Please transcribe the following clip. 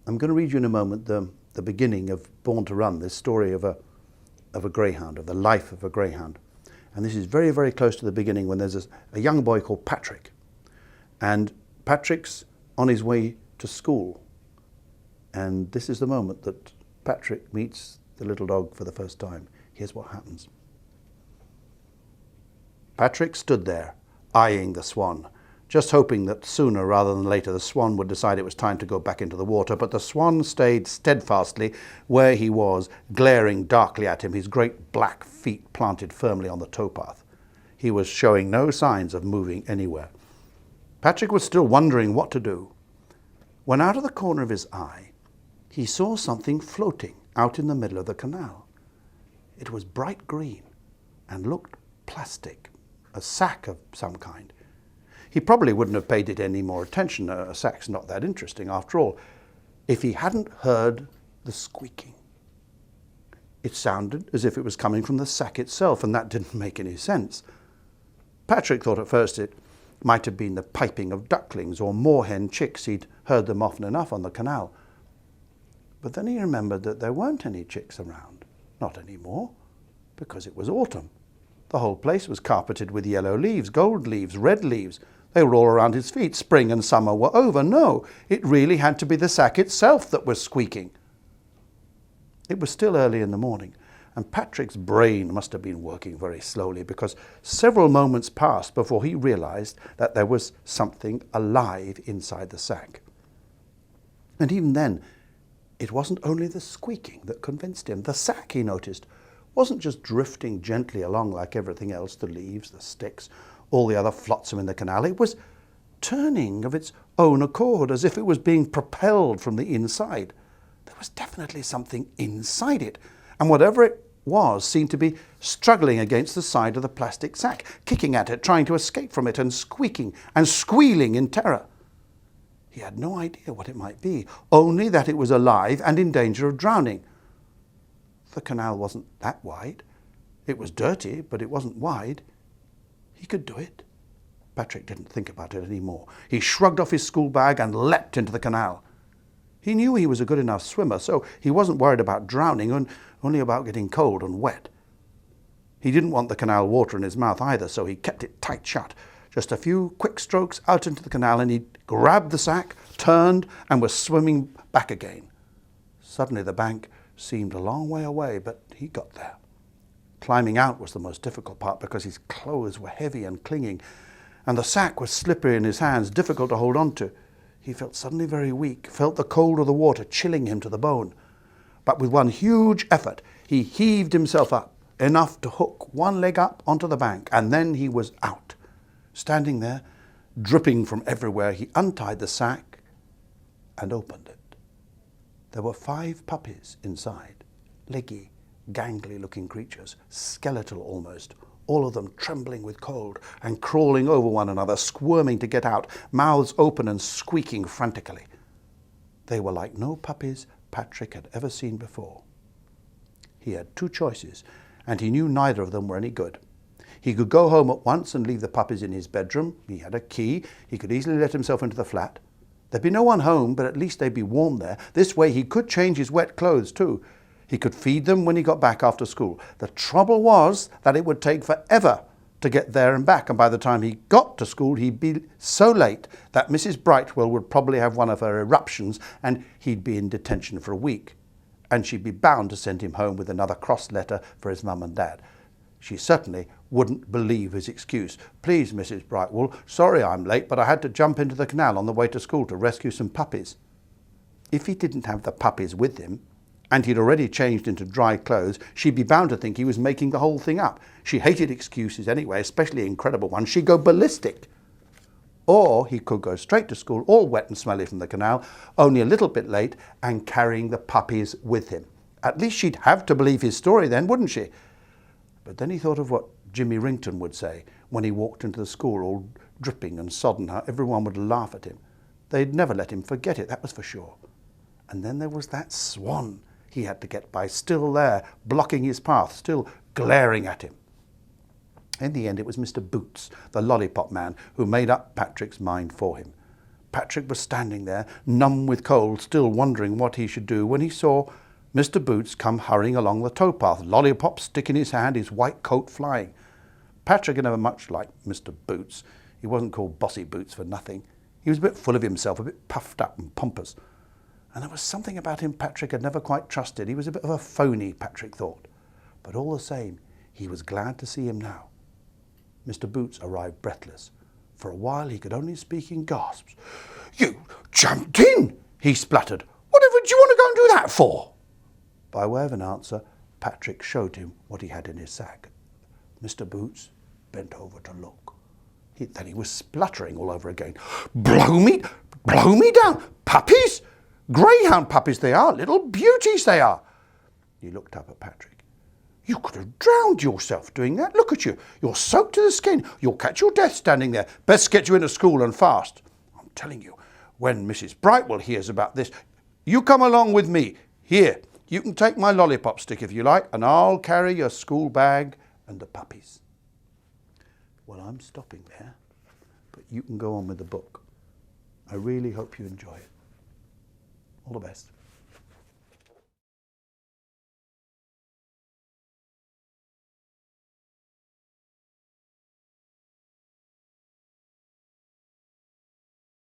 I'm going to read you in a moment the beginning of Born to Run, this story of a greyhound, of the life of a greyhound. And this is very, very close to the beginning when there's a young boy called Patrick. And Patrick's on his way to school. And this is the moment that Patrick meets the little dog for the first time. Here's what happens. Patrick stood there, eyeing the swan, just hoping that sooner rather than later the swan would decide it was time to go back into the water, but the swan stayed steadfastly where he was, glaring darkly at him, his great black feet planted firmly on the towpath. He was showing no signs of moving anywhere. Patrick was still wondering what to do, when out of the corner of his eye, he saw something floating out in the middle of the canal. It was bright green and looked plastic, a sack of some kind. He probably wouldn't have paid it any more attention. A sack's not that interesting after all, if he hadn't heard the squeaking. It sounded as if it was coming from the sack itself, and that didn't make any sense. Patrick thought at first it might have been the piping of ducklings or moorhen chicks. He'd heard them often enough on the canal. But then he remembered that there weren't any chicks around, not anymore, because it was autumn. The whole place was carpeted with yellow leaves, gold leaves, red leaves. They were all around his feet. Spring and summer were over. No, it really had to be the sack itself that was squeaking. It was still early in the morning, and Patrick's brain must have been working very slowly, because several moments passed before he realized that there was something alive inside the sack. And even then, it wasn't only the squeaking that convinced him. The sack, he noticed, wasn't just drifting gently along like everything else, the leaves, the sticks, all the other flotsam in the canal. It was turning of its own accord, as if it was being propelled from the inside. There was definitely something inside it, and whatever it was seemed to be struggling against the side of the plastic sack, kicking at it, trying to escape from it, and squeaking and squealing in terror. He had no idea what it might be, only that it was alive and in danger of drowning. The canal wasn't that wide. It was dirty, but it wasn't wide. He could do it. Patrick didn't think about it anymore. He shrugged off his school bag and leapt into the canal. He knew he was a good enough swimmer, so he wasn't worried about drowning, and only about getting cold and wet. He didn't want the canal water in his mouth either, so he kept it tight shut. Just a few quick strokes out into the canal, and he grabbed the sack, turned, and was swimming back again. Suddenly the bank seemed a long way away, but he got there. Climbing out was the most difficult part, because his clothes were heavy and clinging, and the sack was slippery in his hands, difficult to hold on to. He felt suddenly very weak, felt the cold of the water chilling him to the bone. But with one huge effort, he heaved himself up, enough to hook one leg up onto the bank, and then he was out. Standing there, dripping from everywhere, he untied the sack and opened it. There were 5 puppies inside, leggy, gangly-looking creatures, skeletal almost, all of them trembling with cold and crawling over one another, squirming to get out, mouths open and squeaking frantically. They were like no puppies Patrick had ever seen before. He had 2 choices, and he knew neither of them were any good. He could go home at once and leave the puppies in his bedroom. He had a key. He could easily let himself into the flat. There'd be no one home, but at least they'd be warm there. This way he could change his wet clothes too. He could feed them when he got back after school. The trouble was that it would take forever to get there and back, and by the time he got to school he'd be so late that Mrs. Brightwell would probably have one of her eruptions, and he'd be in detention for a week, and she'd be bound to send him home with another cross letter for his mum and dad. She certainly wouldn't believe his excuse. "Please, Mrs. Brightwell, sorry I'm late, but I had to jump into the canal on the way to school to rescue some puppies." If he didn't have the puppies with him, and he'd already changed into dry clothes, she'd be bound to think he was making the whole thing up. She hated excuses anyway, especially incredible ones. She'd go ballistic. Or he could go straight to school, all wet and smelly from the canal, only a little bit late, and carrying the puppies with him. At least she'd have to believe his story then, wouldn't she? But then he thought of what Jimmy Rington would say when he walked into the school all dripping and sodden, how everyone would laugh at him. They'd never let him forget it, that was for sure. And then there was that swan he had to get by, still there, blocking his path, still glaring at him. In the end, it was Mr. Boots, the lollipop man, who made up Patrick's mind for him. Patrick was standing there, numb with cold, still wondering what he should do, when he saw Mr. Boots come hurrying along the towpath, lollipop stick in his hand, his white coat flying. Patrick had never much liked Mr. Boots. He wasn't called Bossy Boots for nothing. He was a bit full of himself, a bit puffed up and pompous. And there was something about him Patrick had never quite trusted. He was a bit of a phony, Patrick thought. But all the same, he was glad to see him now. Mr. Boots arrived breathless. For a while he could only speak in gasps. "You jumped in," he spluttered. "Whatever do you want to go and do that for?" By way of an answer, Patrick showed him what he had in his sack. Mr. Boots bent over to look. Then he was spluttering all over again. Blow me down! Puppies? Greyhound puppies they are, little beauties they are." He looked up at Patrick. "You could have drowned yourself doing that. Look at you. You're soaked to the skin. You'll catch your death standing there. Best get you into school and fast. I'm telling you, when Mrs. Brightwell hears about this, you come along with me. Here, you can take my lollipop stick if you like, and I'll carry your school bag and the puppies." Well, I'm stopping there, but you can go on with the book. I really hope you enjoy it. All the best.